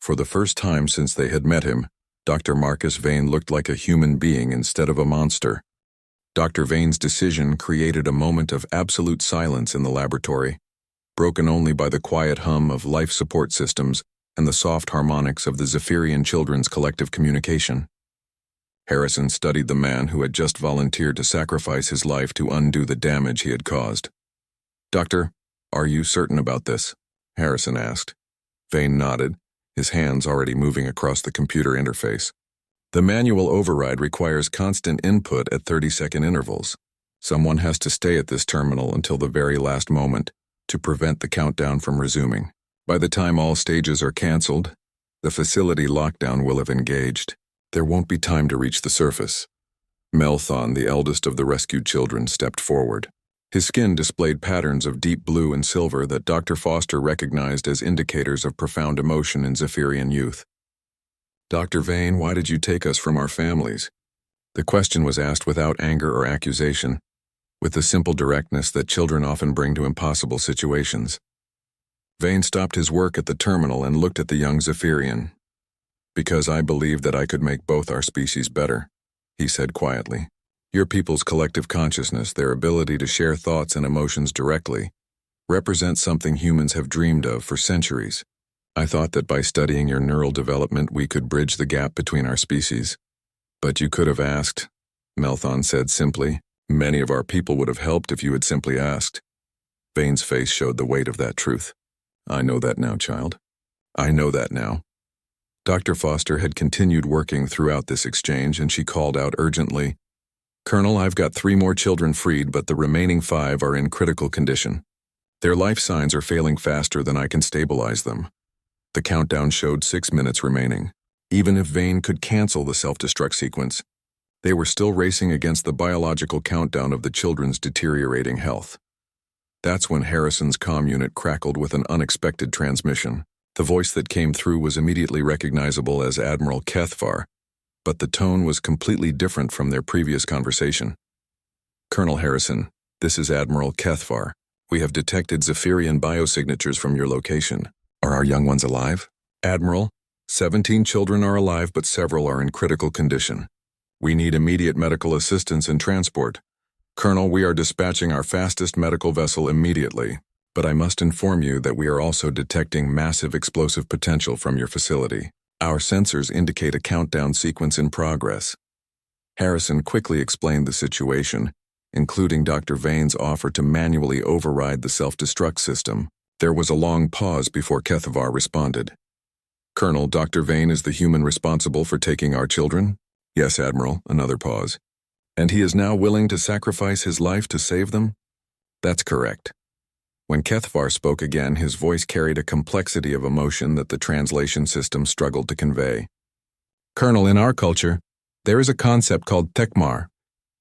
For the first time since they had met him, Dr. Marcus Vane looked like a human being instead of a monster. Dr. Vane's decision created a moment of absolute silence in the laboratory, broken only by the quiet hum of life support systems and the soft harmonics of the Zephyrian children's collective communication. Harrison studied the man who had just volunteered to sacrifice his life to undo the damage he had caused. "Doctor, are you certain about this?" Harrison asked. Vane nodded, his hands already moving across the computer interface. "The manual override requires constant input at 30-second intervals. Someone has to stay at this terminal until the very last moment to prevent the countdown from resuming. By the time all stages are canceled, the facility lockdown will have engaged. There won't be time to reach the surface." Melthon, the eldest of the rescued children, stepped forward. His skin displayed patterns of deep blue and silver that Dr. Foster recognized as indicators of profound emotion in Zephyrian youth. "Dr. Vane, why did you take us from our families?" The question was asked without anger or accusation, with the simple directness that children often bring to impossible situations. Vane stopped his work at the terminal and looked at the young Zephyrian. "Because I believed that I could make both our species better," he said quietly. "Your people's collective consciousness, their ability to share thoughts and emotions directly, represents something humans have dreamed of for centuries. I thought that by studying your neural development we could bridge the gap between our species. But you could have asked," Melthon said simply. "Many of our people would have helped if you had simply asked." Vane's face showed the weight of that truth. "I know that now, child. I know that now." Dr. Foster had continued working throughout this exchange, and she called out urgently, "Colonel, I've got 3 more children freed, but the remaining 5 are in critical condition. Their life signs are failing faster than I can stabilize them." The countdown showed 6 minutes remaining. Even if Vane could cancel the self-destruct sequence, they were still racing against the biological countdown of the children's deteriorating health. That's when Harrison's comm unit crackled with an unexpected transmission. The voice that came through was immediately recognizable as Admiral Kethvar, but the tone was completely different from their previous conversation. "Colonel Harrison, this is Admiral Kethvar. We have detected Zephyrian biosignatures from your location. Are our young ones alive?" "Admiral, 17 children are alive, but several are in critical condition. We need immediate medical assistance and transport. Colonel, we are dispatching our fastest medical vessel immediately. But I must inform you that we are also detecting massive explosive potential from your facility. Our sensors indicate a countdown sequence in progress." Harrison quickly explained the situation, including Dr. Vane's offer to manually override the self-destruct system. There was a long pause before Kethvar responded. "Colonel, Dr. Vane is the human responsible for taking our children?" "Yes, Admiral." Another pause. "And he is now willing to sacrifice his life to save them?" "That's correct." When Kethvar spoke again, his voice carried a complexity of emotion that the translation system struggled to convey. "Colonel, in our culture, there is a concept called tekmar,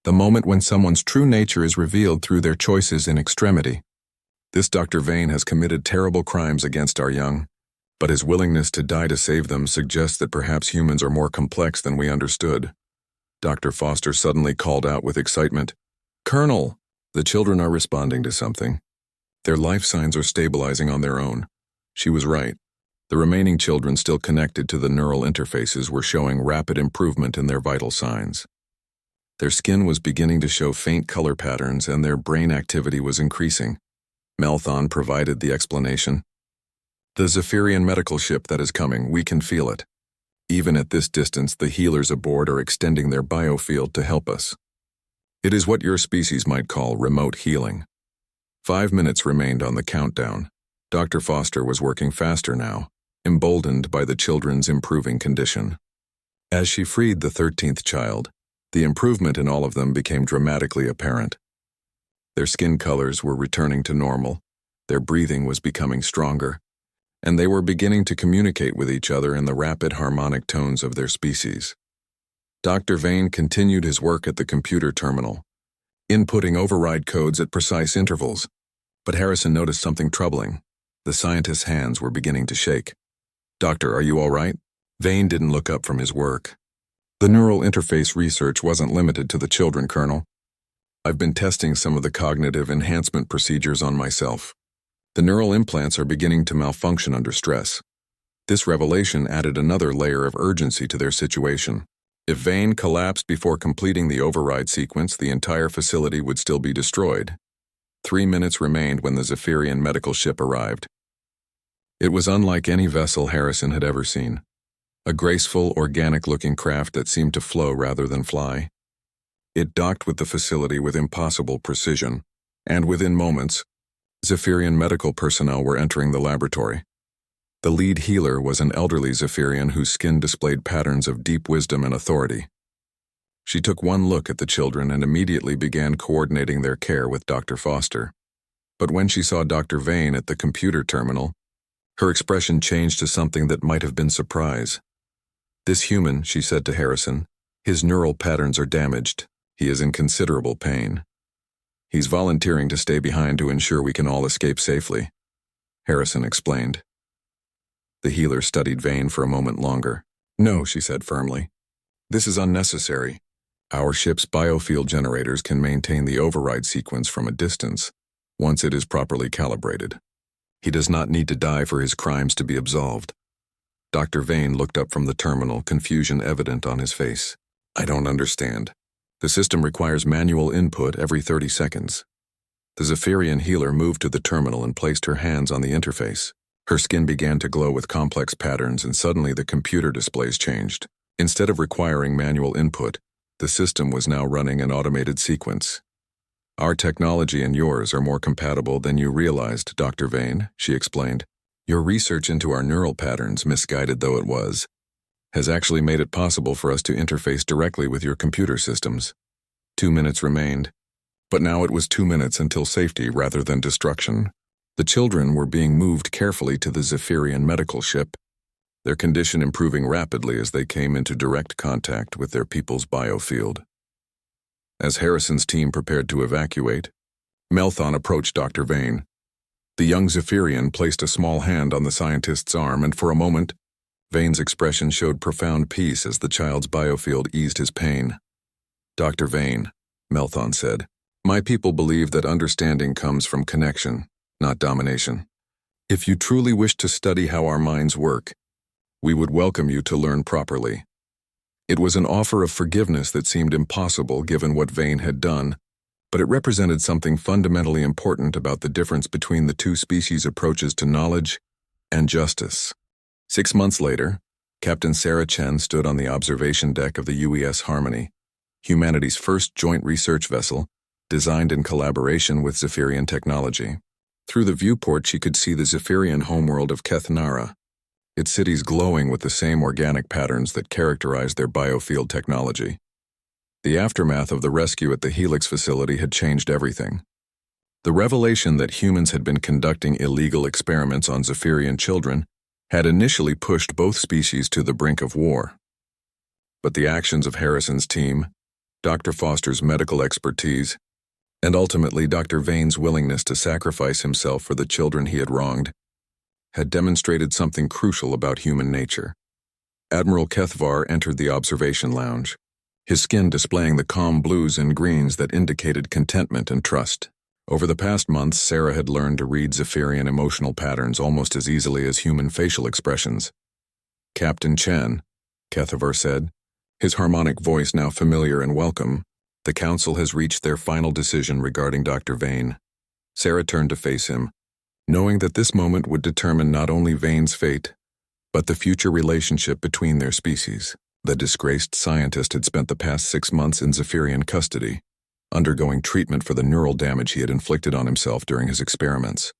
the moment when someone's true nature is revealed through their choices in extremity. This Dr. Vane has committed terrible crimes against our young, but his willingness to die to save them suggests that perhaps humans are more complex than we understood." Dr. Foster suddenly called out with excitement, "Colonel, the children are responding to something. Their life signs are stabilizing on their own." She was right. The remaining children still connected to the neural interfaces were showing rapid improvement in their vital signs. Their skin was beginning to show faint color patterns and their brain activity was increasing. Melthon provided the explanation. "The Zephyrian medical ship that is coming, we can feel it. Even at this distance, the healers aboard are extending their biofield to help us. It is what your species might call remote healing." 5 minutes remained on the countdown. Dr. Foster was working faster now, emboldened by the children's improving condition. As she freed the 13th child, the improvement in all of them became dramatically apparent. Their skin colors were returning to normal, their breathing was becoming stronger, and they were beginning to communicate with each other in the rapid harmonic tones of their species. Dr. Vane continued his work at the computer terminal, inputting override codes at precise intervals. But Harrison noticed something troubling. The scientist's hands were beginning to shake. "Doctor, are you all right?" Vane didn't look up from his work. "The neural interface research wasn't limited to the children, Colonel. I've been testing some of the cognitive enhancement procedures on myself. The neural implants are beginning to malfunction under stress." This revelation added another layer of urgency to their situation. If Vane collapsed before completing the override sequence, the entire facility would still be destroyed. 3 minutes remained when the Zephyrian medical ship arrived. It was unlike any vessel Harrison had ever seen. A graceful, organic-looking craft that seemed to flow rather than fly. It docked with the facility with impossible precision, and within moments, Zephyrian medical personnel were entering the laboratory. The lead healer was an elderly Zephyrian whose skin displayed patterns of deep wisdom and authority. She took one look at the children and immediately began coordinating their care with Dr. Foster. But when she saw Dr. Vane at the computer terminal, her expression changed to something that might have been surprise. "This human," she said to Harrison, "his neural patterns are damaged. He is in considerable pain. He's volunteering to stay behind to ensure we can all escape safely," Harrison explained. The healer studied Vane for a moment longer. "No," she said firmly. "This is unnecessary. Our ship's biofield generators can maintain the override sequence from a distance, once it is properly calibrated. He does not need to die for his crimes to be absolved." Dr. Vane looked up from the terminal, confusion evident on his face. "I don't understand. The system requires manual input every 30 seconds. The Zephyrian healer moved to the terminal and placed her hands on the interface. Her skin began to glow with complex patterns, and suddenly the computer displays changed. Instead of requiring manual input, the system was now running an automated sequence. "Our technology and yours are more compatible than you realized, Dr. Vane," she explained. "Your research into our neural patterns, misguided though it was, has actually made it possible for us to interface directly with your computer systems." 2 minutes remained, but now it was 2 minutes until safety rather than destruction. The children were being moved carefully to the Zephyrian medical ship, their condition improving rapidly as they came into direct contact with their people's biofield. As Harrison's team prepared to evacuate, Melthon approached Dr. Vane. The young Zephyrian placed a small hand on the scientist's arm, and for a moment, Vane's expression showed profound peace as the child's biofield eased his pain. "Dr. Vane," Melthon said, "my people believe that understanding comes from connection, not domination. If you truly wish to study how our minds work, we would welcome you to learn properly." It was an offer of forgiveness that seemed impossible given what Vane had done, but it represented something fundamentally important about the difference between the two species' approaches to knowledge and justice. 6 months later, Captain Sarah Chen stood on the observation deck of the UES Harmony, humanity's first joint research vessel, designed in collaboration with Zephyrian technology. Through the viewport she could see the Zephyrian homeworld of Kethnara, its cities glowing with the same organic patterns that characterized their biofield technology. The aftermath of the rescue at the Helix facility had changed everything. The revelation that humans had been conducting illegal experiments on Zephyrian children had initially pushed both species to the brink of war. But the actions of Harrison's team, Dr. Foster's medical expertise, and ultimately Dr. Vane's willingness to sacrifice himself for the children he had wronged, had demonstrated something crucial about human nature. Admiral Kethvar entered the observation lounge, his skin displaying the calm blues and greens that indicated contentment and trust. Over the past months, Sarah had learned to read Zephyrian emotional patterns almost as easily as human facial expressions. "Captain Chen," Kethvar said, his harmonic voice now familiar and welcome, "the Council has reached their final decision regarding Dr. Vane." Sarah turned to face him, knowing that this moment would determine not only Vane's fate, but the future relationship between their species. The disgraced scientist had spent the past 6 months in Zephyrian custody, undergoing treatment for the neural damage he had inflicted on himself during his experiments.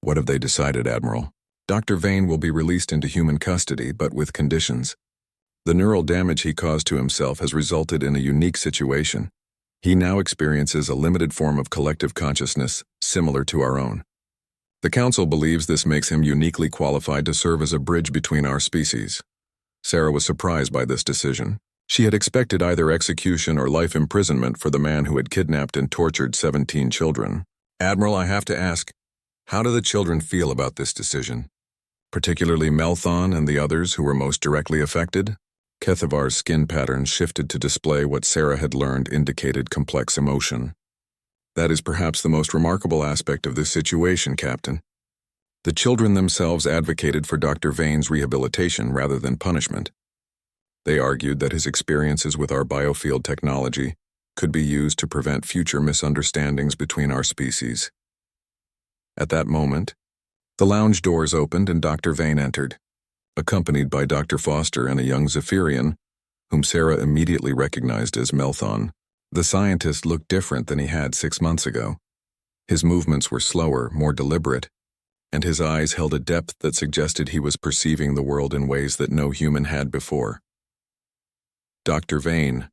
"What have they decided, Admiral?" "Dr. Vane will be released into human custody, but with conditions. The neural damage he caused to himself has resulted in a unique situation. He now experiences a limited form of collective consciousness similar to our own. The Council believes this makes him uniquely qualified to serve as a bridge between our species." Sarah was surprised by this decision. She had expected either execution or life imprisonment for the man who had kidnapped and tortured 17 children. "Admiral, I have to ask, how do the children feel about this decision? Particularly Melthon and the others who were most directly affected?" Kethavar's skin patterns shifted to display what Sarah had learned indicated complex emotion. "That is perhaps the most remarkable aspect of this situation, Captain. The children themselves advocated for Dr. Vane's rehabilitation rather than punishment. They argued that his experiences with our biofield technology could be used to prevent future misunderstandings between our species." At that moment, The lounge doors opened and Dr. Vane entered, accompanied by Dr. Foster and a young Zephyrian, whom Sarah immediately recognized as Melthon. The scientist looked different than he had 6 months ago. His movements were slower, more deliberate, and his eyes held a depth that suggested he was perceiving the world in ways that no human had before. "Dr. Vane,"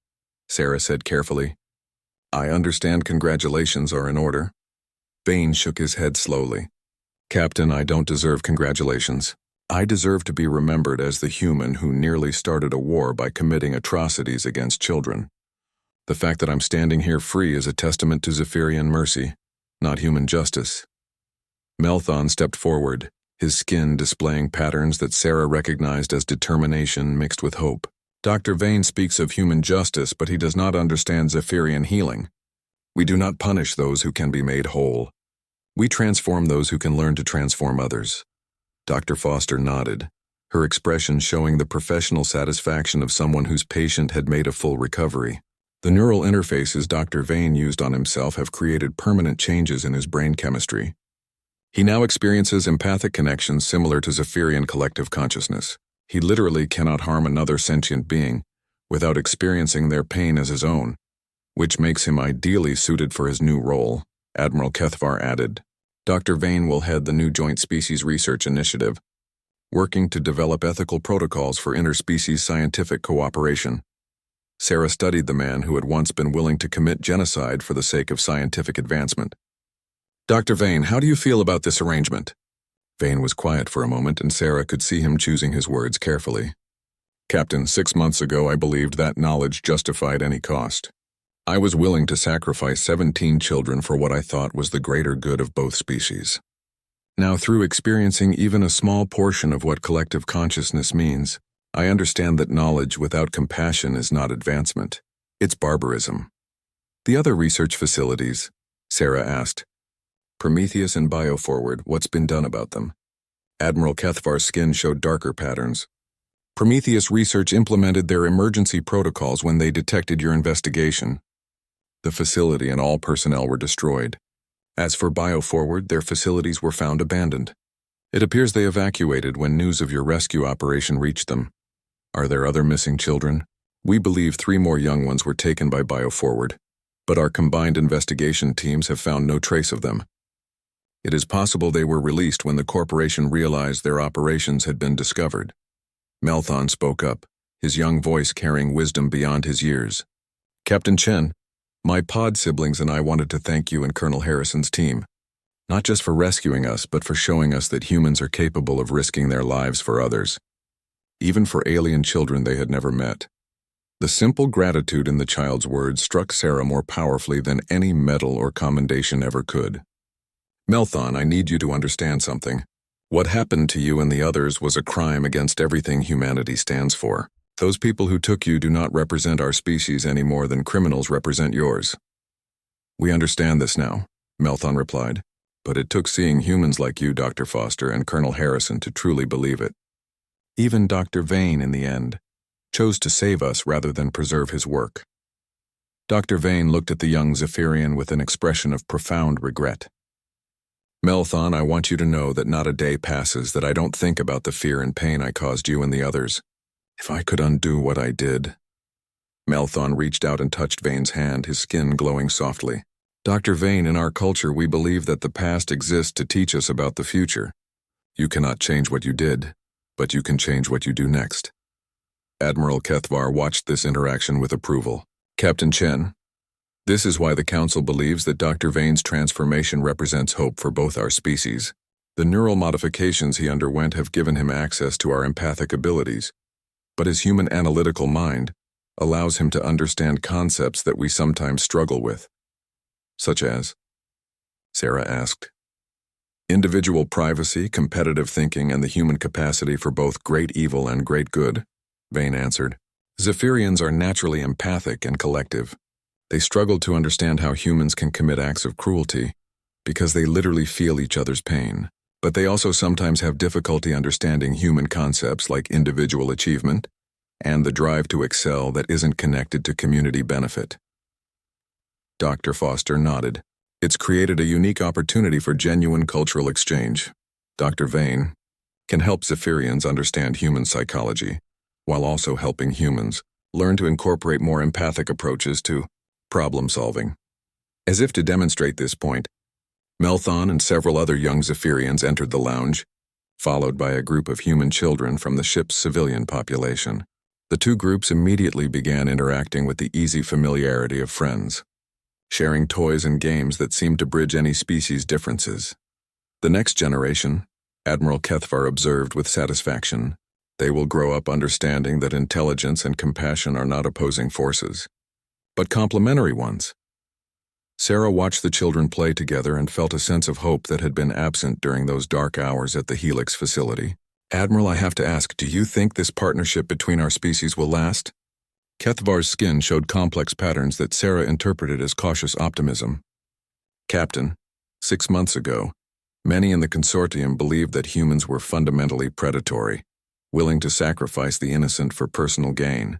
Sarah said carefully, "I understand congratulations are in order." Vane shook his head slowly. "Captain, I don't deserve congratulations. I deserve to be remembered as the human who nearly started a war by committing atrocities against children. The fact that I'm standing here free is a testament to Zephyrian mercy, not human justice." Melthon stepped forward, his skin displaying patterns that Sarah recognized as determination mixed with hope. "Dr. Vane speaks of human justice, but he does not understand Zephyrian healing. We do not punish those who can be made whole. We transform those who can learn to transform others." Dr. Foster nodded, her expression showing the professional satisfaction of someone whose patient had made a full recovery. The neural interfaces Dr. Vane used on himself have created permanent changes in his brain chemistry. He now experiences empathic connections similar to Zephyrian collective consciousness. He literally cannot harm another sentient being without experiencing their pain as his own, which makes him ideally suited for his new role, Admiral Kethvar added. Dr. Vane will head the new Joint Species Research Initiative, working to develop ethical protocols for interspecies scientific cooperation. Sarah studied the man who had once been willing to commit genocide for the sake of scientific advancement. "Dr. Vane, how do you feel about this arrangement?" Vane was quiet for a moment, and Sarah could see him choosing his words carefully. "Captain, 6 months ago I believed that knowledge justified any cost. I was willing to sacrifice 17 children for what I thought was the greater good of both species. Now, through experiencing even a small portion of what collective consciousness means, I understand that knowledge without compassion is not advancement. It's barbarism." "The other research facilities?" Sarah asked. "Prometheus and BioForward, what's been done about them?" Admiral Kethvar's skin showed darker patterns. "Prometheus Research implemented their emergency protocols when they detected your investigation. The facility and all personnel were destroyed. As for BioForward, their facilities were found abandoned. It appears they evacuated when news of your rescue operation reached them. Are there other missing children? We believe 3 more young ones were taken by BioForward, but our combined investigation teams have found no trace of them. It is possible they were released when the corporation realized their operations had been discovered." Melthon spoke up, his young voice carrying wisdom beyond his years. "Captain Chen, my pod siblings and I wanted to thank you and Colonel Harrison's team, not just for rescuing us, but for showing us that humans are capable of risking their lives for others, even for alien children they had never met." The simple gratitude in the child's words struck Sarah more powerfully than any medal or commendation ever could. "Melthon, I need you to understand something. What happened to you and the others was a crime against everything humanity stands for. Those people who took you do not represent our species any more than criminals represent yours." "We understand this now," Melthon replied, "but it took seeing humans like you, Dr. Foster, and Colonel Harrison to truly believe it. Even Dr. Vane, in the end, chose to save us rather than preserve his work." Dr. Vane looked at the young Zephyrian with an expression of profound regret. "Melthon, I want you to know that not a day passes that I don't think about the fear and pain I caused you and the others. If I could undo what I did." Melthon reached out and touched Vane's hand, his skin glowing softly. "Dr. Vane, in our culture we believe that the past exists to teach us about the future. You cannot change what you did, but you can change what you do next." Admiral Kethvar watched this interaction with approval. "Captain Chen, this is why the Council believes that Dr. Vane's transformation represents hope for both our species. The neural modifications he underwent have given him access to our empathic abilities, but his human analytical mind allows him to understand concepts that we sometimes struggle with." "Such as?" Sarah asked. "Individual privacy, competitive thinking, and the human capacity for both great evil and great good," Vane answered. "Zephyrians are naturally empathic and collective. They struggle to understand how humans can commit acts of cruelty because they literally feel each other's pain. But they also sometimes have difficulty understanding human concepts like individual achievement and the drive to excel that isn't connected to community benefit." Dr. Foster nodded. "It's created a unique opportunity for genuine cultural exchange. Dr. Vane can help Zephyrians understand human psychology, while also helping humans learn to incorporate more empathic approaches to problem solving. As if to demonstrate this point, Melthon and several other young Zephyrians entered the lounge, followed by a group of human children from the ship's civilian population. The two groups immediately began interacting with the easy familiarity of friends, sharing toys and games that seemed to bridge any species differences. The next generation, Admiral Kethvar observed with satisfaction, they will grow up understanding that intelligence and compassion are not opposing forces, but complementary ones. Sarah watched the children play together and felt a sense of hope that had been absent during those dark hours at the Helix facility. Admiral, I have to ask, do you think this partnership between our species will last? Kethvar's skin showed complex patterns that Sarah interpreted as cautious optimism. Captain, 6 months ago, many in the consortium believed that humans were fundamentally predatory, willing to sacrifice the innocent for personal gain.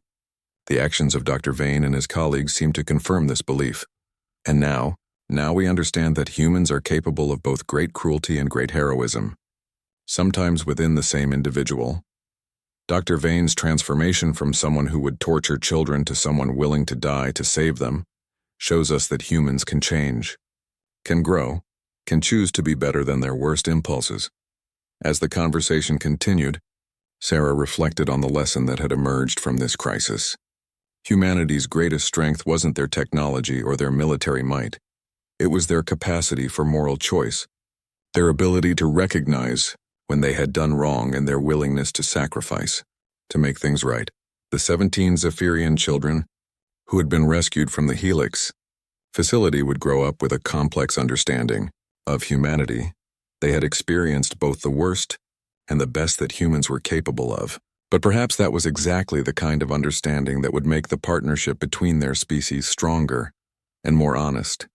The actions of Dr. Vane and his colleagues seem to confirm this belief. And now we understand that humans are capable of both great cruelty and great heroism, sometimes within the same individual. Dr. Vane's transformation from someone who would torture children to someone willing to die to save them shows us that humans can change, can grow, can choose to be better than their worst impulses. As the conversation continued, Sarah reflected on the lesson that had emerged from this crisis. Humanity's greatest strength wasn't their technology or their military might. It was their capacity for moral choice, their ability to recognize when they had done wrong and their willingness to sacrifice, to make things right. The 17 Zephyrian children, who had been rescued from the Helix facility, would grow up with a complex understanding of humanity. They had experienced both the worst and the best that humans were capable of. But perhaps that was exactly the kind of understanding that would make the partnership between their species stronger and more honest.